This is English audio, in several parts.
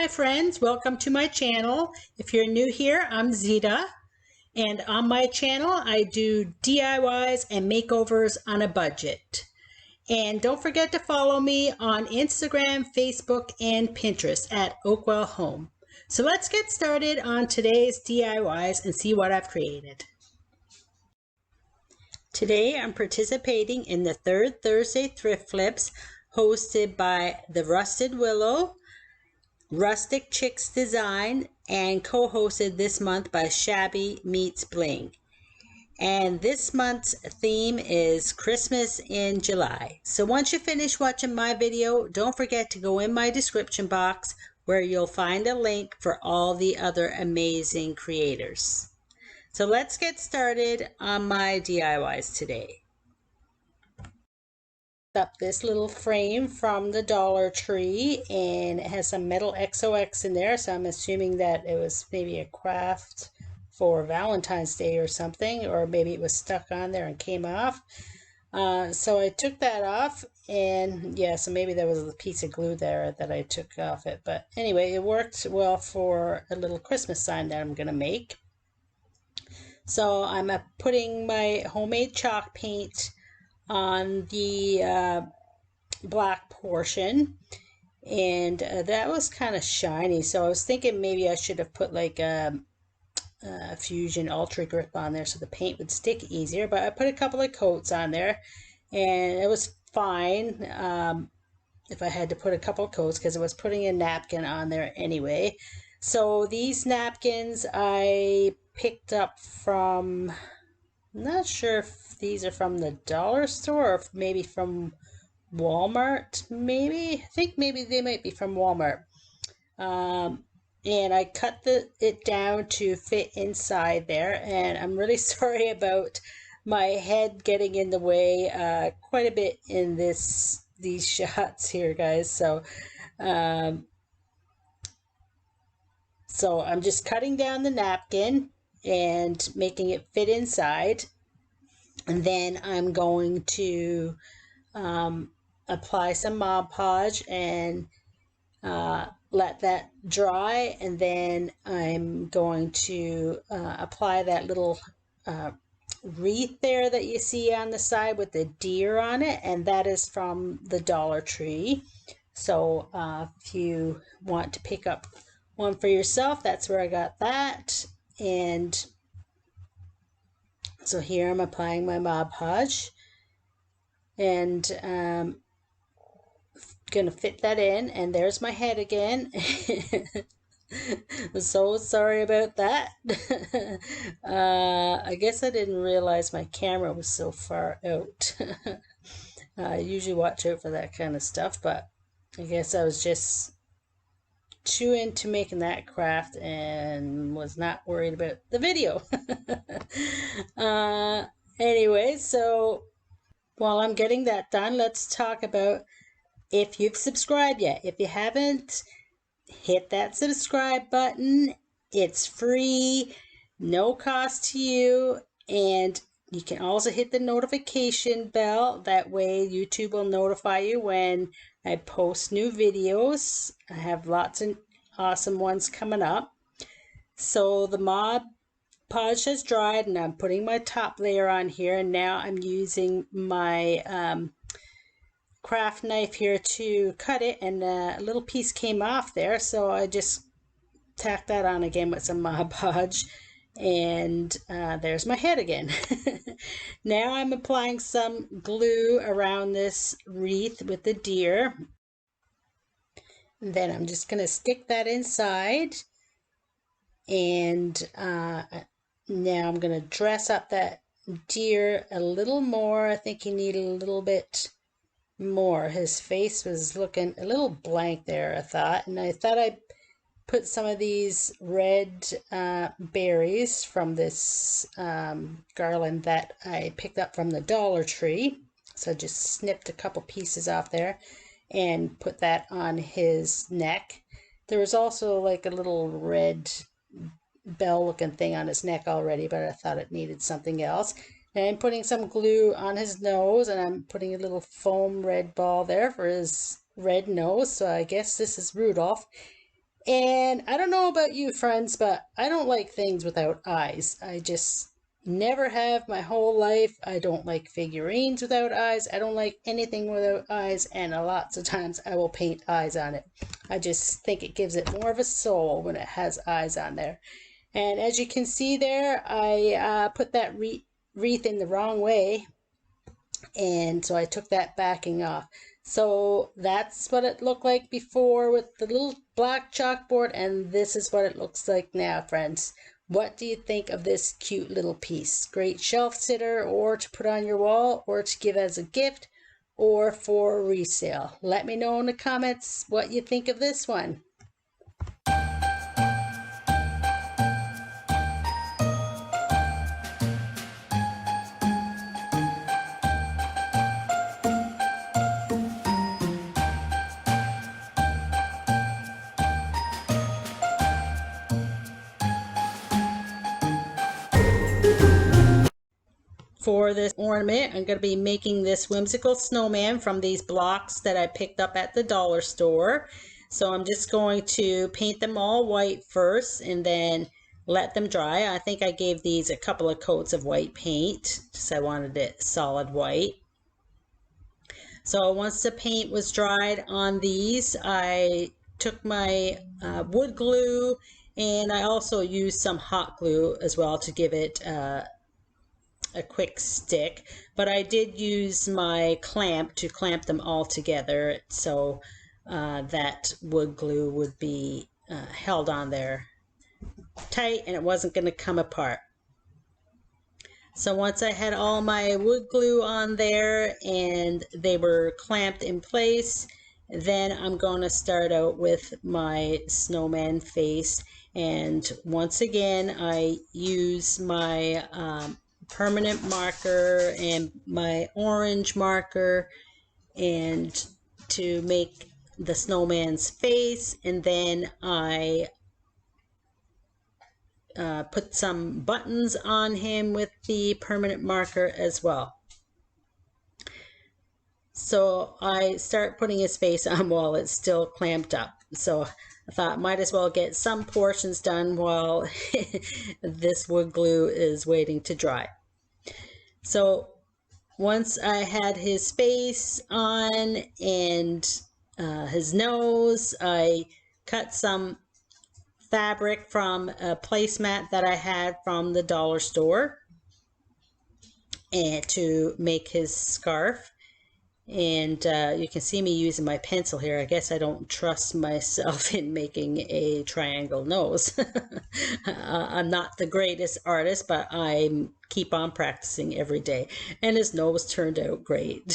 my friends, welcome to my channel. If you're new here, I'm Zita, and on my channel I do DIYs and makeovers on a budget. And don't forget to follow me on Instagram, Facebook, and Pinterest at OakWell Home. So let's get started on today's DIYs and see what I've created. Today I'm participating in the third Thursday Thrift Flips hosted by the Rusted Willow, Rustic Chicks Design, and co-hosted this month by Shabby Meets Bling. And this month's theme is Christmas in July. So once you finish watching my video, don't forget to go in my description box where you'll find a link for all the other amazing creators. So let's get started on my DIYs today. Up this little frame from the Dollar Tree, and it has some metal XOX in there, so I'm assuming that it was maybe a craft for Valentine's Day or something, or maybe it was stuck on there and came off. So I took that off, and yeah, so maybe there was a piece of glue there that I took off it, but anyway, it worked well for a little Christmas sign that I'm gonna make. So I'm putting my homemade chalk paint on the black portion, and that was kind of shiny, so I was thinking maybe I should have put like a Fusion Ultra Grip on there so the paint would stick easier, but I put a couple of coats on there and it was fine if I had to put a couple of coats because I was putting a napkin on there anyway. So these napkins I picked up from, I'm not sure if these are from the dollar store or maybe from Walmart, maybe. I think maybe they might be from Walmart. And I cut it down to fit inside there, and I'm really sorry about my head getting in the way quite a bit in these shots here, guys. So I'm just cutting down the napkin and making it fit inside, and then I'm going to apply some Mod Podge and let that dry, and then I'm going to apply that little wreath there that you see on the side with the deer on it, and that is from the Dollar Tree. So if you want to pick up one for yourself, that's where I got that. And so here I'm applying my Mod Podge, and gonna fit that in, and there's my head again. I'm so sorry about that. I guess I didn't realize my camera was so far out. I usually watch out for that kind of stuff, but I guess I was just too into making that craft and was not worried about the video. Anyway, so while I'm getting that done, let's talk about if you've subscribed yet. If you haven't, hit that subscribe button. It's free, no cost to you, and you can also hit the notification bell. That way YouTube will notify you when I post new videos. I have lots of awesome ones coming up. So the Mod Podge has dried, and I'm putting my top layer on here, and now I'm using my craft knife here to cut it, and a little piece came off there, so I just tacked that on again with some Mod Podge, and there's my head again. Now I'm applying some glue around this wreath with the deer, and then I'm just going to stick that inside, and now I'm going to dress up that deer a little more. I think you need a little bit more. His face was looking a little blank there, I thought, and I thought I'd put some of these red berries from this garland that I picked up from the Dollar Tree. So I just snipped a couple pieces off there and put that on his neck. There was also like a little red bell looking thing on his neck already, but I thought it needed something else. And I'm putting some glue on his nose, and I'm putting a little foam red ball there for his red nose. So I guess this is Rudolph. And I don't know about you friends, but I don't like things without eyes. I just never have my whole life. I don't like figurines without eyes. I don't like anything without eyes, and lots of times I will paint eyes on it. I just think it gives it more of a soul when it has eyes on there. And as you can see there, I put that wreath in the wrong way, and so I took that backing off. So that's what it looked like before with the little black chalkboard, and this is what it looks like now, friends. What do you think of this cute little piece? Great shelf sitter, or to put on your wall, or to give as a gift, or for resale. Let me know in the comments what you think of this one. For this ornament, I'm going to be making this whimsical snowman from these blocks that I picked up at the dollar store. So I'm just going to paint them all white first and then let them dry. I think I gave these a couple of coats of white paint because I wanted it solid white. So once the paint was dried on these, I took my wood glue, and I also used some hot glue as well to give it a quick stick, but I did use my clamp to clamp them all together so that wood glue would be held on there tight and it wasn't going to come apart. So once I had all my wood glue on there and they were clamped in place, then I'm going to start out with my snowman face. And once again, I use my permanent marker and my orange marker and to make the snowman's face, and then I put some buttons on him with the permanent marker as well. So I start putting his face on while it's still clamped up. So I thought might as well get some portions done while this wood glue is waiting to dry. So once I had his face on and his nose, I cut some fabric from a placemat that I had from the dollar store and to make his scarf. And you can see me using my pencil here. I guess I don't trust myself in making a triangle nose. I'm not the greatest artist, but I keep on practicing every day. And his nose turned out great.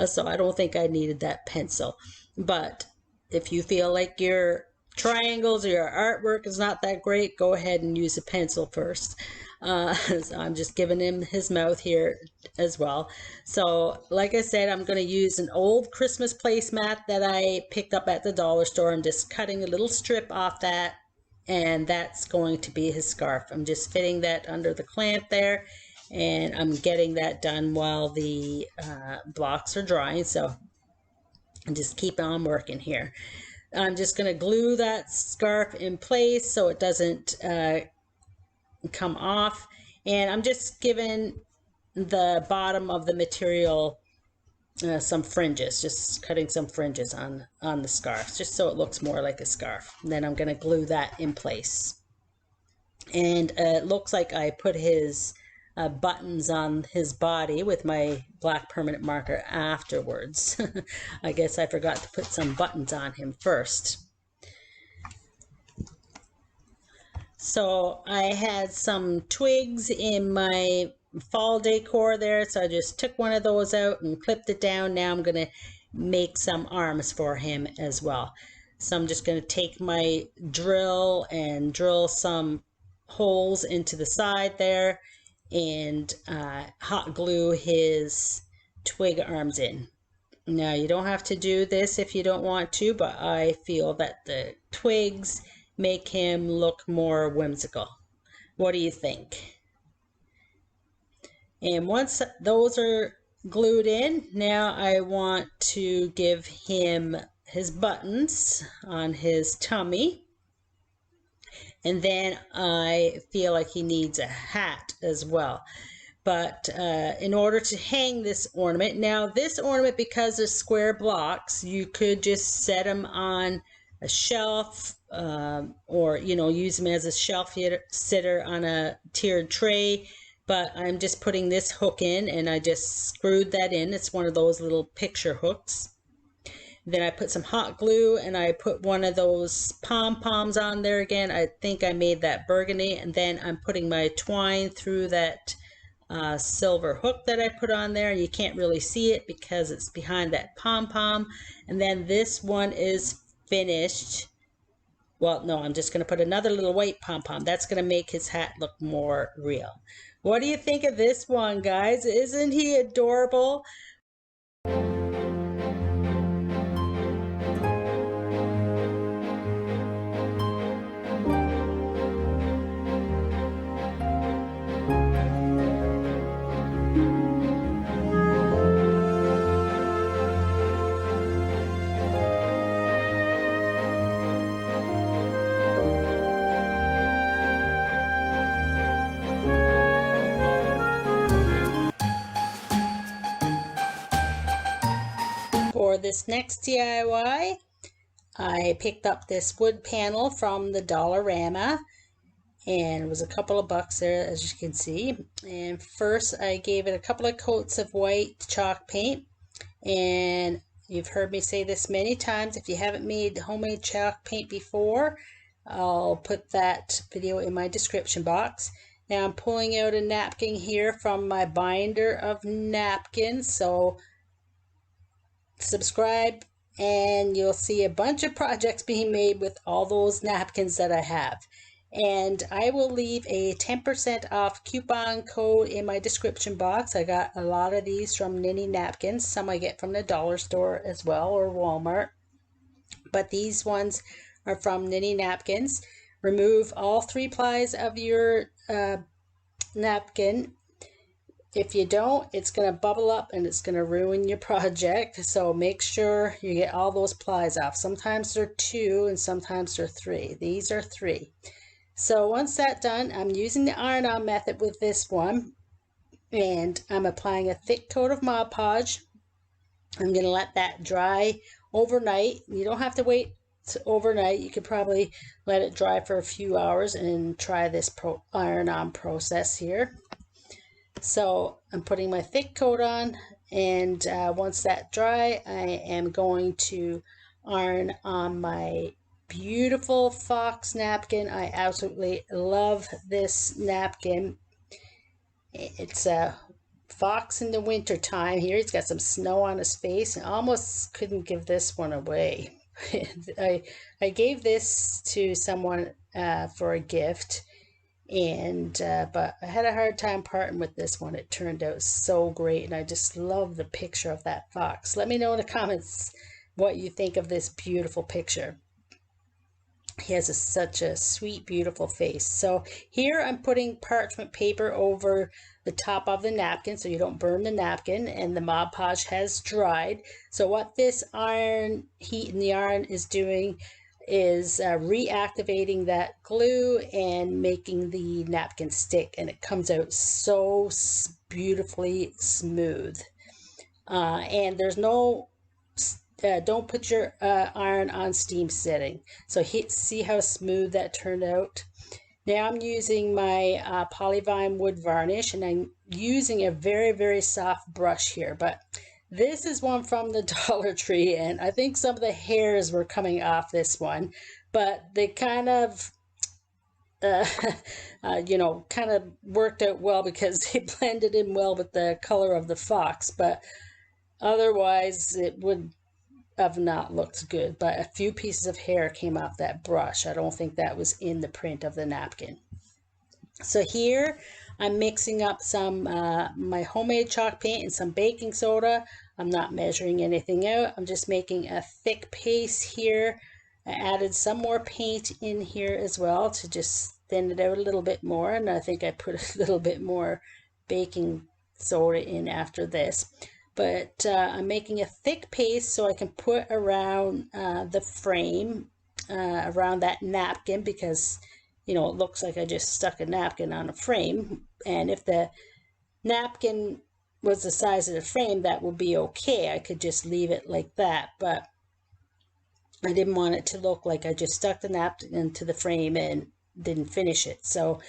So I don't think I needed that pencil. But if you feel like your triangles or your artwork is not that great, go ahead and use a pencil first. So I'm just giving him his mouth here as well. So like I said, I'm going to use an old Christmas placemat that I picked up at the dollar store. I'm just cutting a little strip off that, and that's going to be his scarf. I'm just fitting that under the clamp there, and I'm getting that done while the blocks are drying. So I just keep on working here. I'm just going to glue that scarf in place so it doesn't come off, and I'm just giving the bottom of the material some fringes, just cutting some fringes on the scarf just so it looks more like a scarf. And then I'm going to glue that in place, and it looks like I put his buttons on his body with my black permanent marker afterwards. I guess I forgot to put some buttons on him first. So I had some twigs in my fall decor there, so I just took one of those out and clipped it down. Now I'm going to make some arms for him as well. So I'm just going to take my drill and drill some holes into the side there and hot glue his twig arms in. Now you don't have to do this if you don't want to, but I feel that the twigs make him look more whimsical. What do you think? And once those are glued in, now I want to give him his buttons on his tummy. And then I feel like he needs a hat as well. But in order to hang this ornament, now this ornament, because they're square blocks, you could just set them on a shelf, or use them as a shelf sitter on a tiered tray. But I'm just putting this hook in, and I just screwed that in. It's one of those little picture hooks. Then I put some hot glue, and I put one of those pom-poms on there again. I think I made that burgundy. And then I'm putting my twine through that silver hook that I put on there. And you can't really see it because it's behind that pom-pom. And then this one is finished. Well, no, I'm just going to put another little white pom-pom. That's going to make his hat look more real. What do you think of this one, guys? Isn't he adorable? For this next DIY, I picked up this wood panel from the Dollarama, and it was a couple of bucks there, as you can see. And first I gave it a couple of coats of white chalk paint, and you've heard me say this many times, if you haven't made homemade chalk paint before, I'll put that video in my description box. Now I'm pulling out a napkin here from my binder of napkins, so subscribe and you'll see a bunch of projects being made with all those napkins that I have. And I will leave a 10% off coupon code in my description box. I got a lot of these from Ninny Napkins. Some I get from the dollar store as well, or Walmart. But these ones are from Ninny Napkins. Remove all 3 plies of your napkin. If you don't, it's going to bubble up and it's going to ruin your project. So make sure you get all those plies off. Sometimes they're 2 and sometimes they're 3. These are 3. So once that's done, I'm using the iron-on method with this one. And I'm applying a thick coat of Mod Podge. I'm going to let that dry overnight. You don't have to wait overnight. You could probably let it dry for a few hours and try this iron-on process here. So I'm putting my thick coat on, and once that's dry, I am going to iron on my beautiful fox napkin. I absolutely love this napkin. It's a fox in the winter time here. He's got some snow on his face, and almost couldn't give this one away. I gave this to someone for a gift. And but I had a hard time parting with this one. It turned out so great, and I just love the picture of that fox. Let me know in the comments what you think of this beautiful picture. He has such a sweet, beautiful face. So here I'm putting parchment paper over the top of the napkin so you don't burn the napkin, and the Mod Podge has dried. So what this iron heat in the iron is doing is reactivating that glue and making the napkin stick, and it comes out so beautifully smooth. And there's no don't put your iron on steam setting. So see how smooth that turned out. Now I'm using my Polyvine wood varnish, and I'm using a very, very soft brush here, but this is one from the Dollar Tree, and I think some of the hairs were coming off this one, but they kind of, kind of worked out well because they blended in well with the color of the fox, but otherwise it would have not looked good. But a few pieces of hair came off that brush. I don't think that was in the print of the napkin. So here I'm mixing up some my homemade chalk paint and some baking soda. I'm not measuring anything out. I'm just making a thick paste here. I added some more paint in here as well to just thin it out a little bit more, and I think I put a little bit more baking soda in after this. but I'm making a thick paste so I can put around the frame, around that napkin, because you know it looks like I just stuck a napkin on a frame, and if the napkin was the size of the frame, that would be okay. I could just leave it like that, but I didn't want it to look like I just stuck the napkin into the frame and didn't finish it. So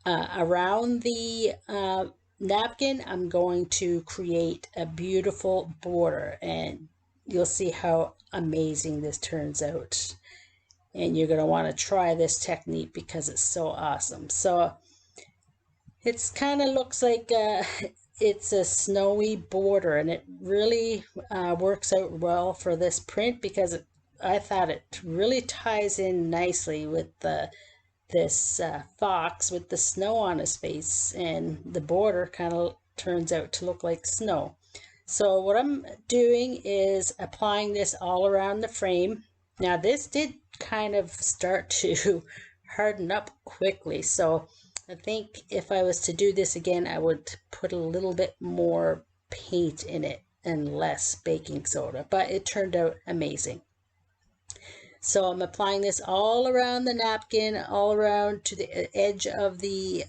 around the napkin, I'm going to create a beautiful border, and you'll see how amazing this turns out. And you're going to want to try this technique because it's so awesome. So it's kind of looks like it's a snowy border, and it really works out well for this print because I thought it really ties in nicely with this fox with the snow on his face, and the border kind of turns out to look like snow. So what I'm doing is applying this all around the frame. Now this did kind of start to harden up quickly, so I think if I was to do this again, I would put a little bit more paint in it and less baking soda, but it turned out amazing. So I'm applying this all around the napkin, all around to the edge of the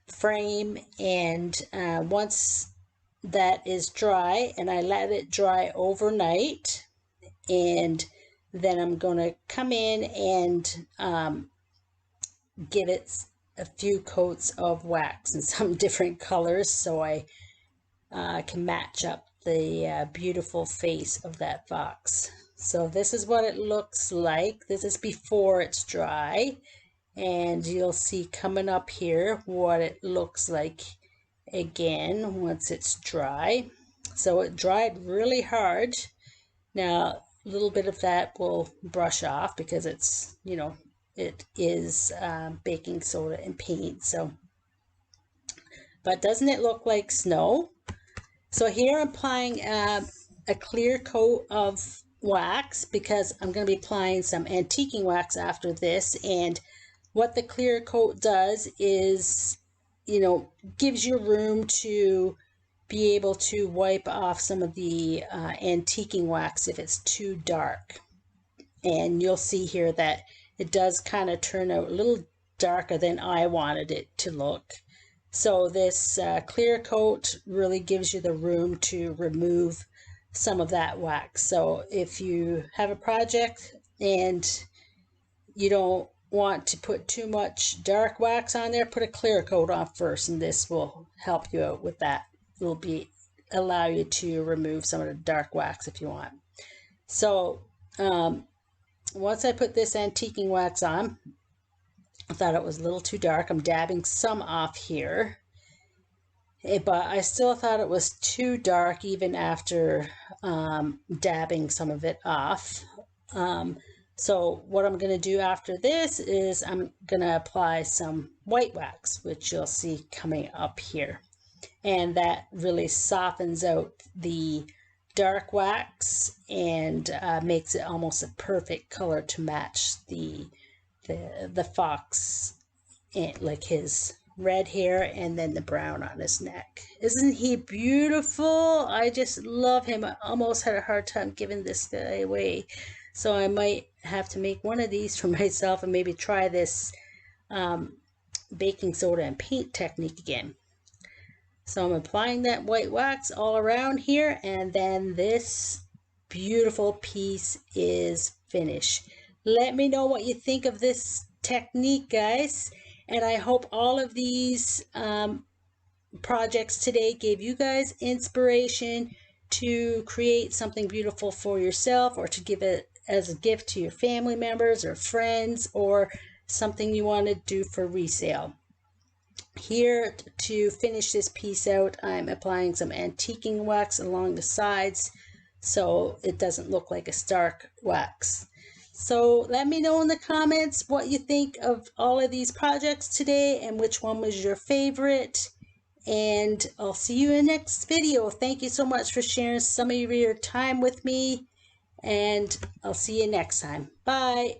frame, and once that is dry, and I let it dry overnight, and then I'm going to come in and give it a few coats of wax in some different colors so I can match up the beautiful face of that fox. So this is what it looks like. This is before it's dry, and you'll see coming up here what it looks like again once it's dry. So it dried really hard. Now a little bit of that will brush off because it's, you know, it is baking soda and paint. So, but doesn't it look like snow? So here I'm applying a clear coat of wax because I'm going to be applying some antiquing wax after this. And what the clear coat does is, you know, gives you room to be able to wipe off some of the antiquing wax if it's too dark. And you'll see here that it does kind of turn out a little darker than I wanted it to look. So this clear coat really gives you the room to remove some of that wax. So if you have a project and you don't want to put too much dark wax on there, put a clear coat on first, and this will help you out with that. It will allow you to remove some of the dark wax if you want. So once I put this antiquing wax on, I thought it was a little too dark. I'm dabbing some off here, but I still thought it was too dark even after dabbing some of it off. So what I'm going to do after this is I'm going to apply some white wax, which you'll see coming up here. And that really softens out the dark wax and makes it almost a perfect color to match the fox, and like his red hair and then the brown on his neck. Isn't he beautiful? I just love him. I almost had a hard time giving this guy away, so I might have to make one of these for myself and maybe try this baking soda and paint technique again. So I'm applying that white wax all around here, and then this beautiful piece is finished. Let me know what you think of this technique, guys, and I hope all of these projects today gave you guys inspiration to create something beautiful for yourself, or to give it as a gift to your family members or friends, or something you want to do for resale. Here, to finish this piece out, I'm applying some antiquing wax along the sides so it doesn't look like a stark wax. So let me know in the comments what you think of all of these projects today and which one was your favorite. And I'll see you in the next video. Thank you so much for sharing some of your time with me, and I'll see you next time. Bye.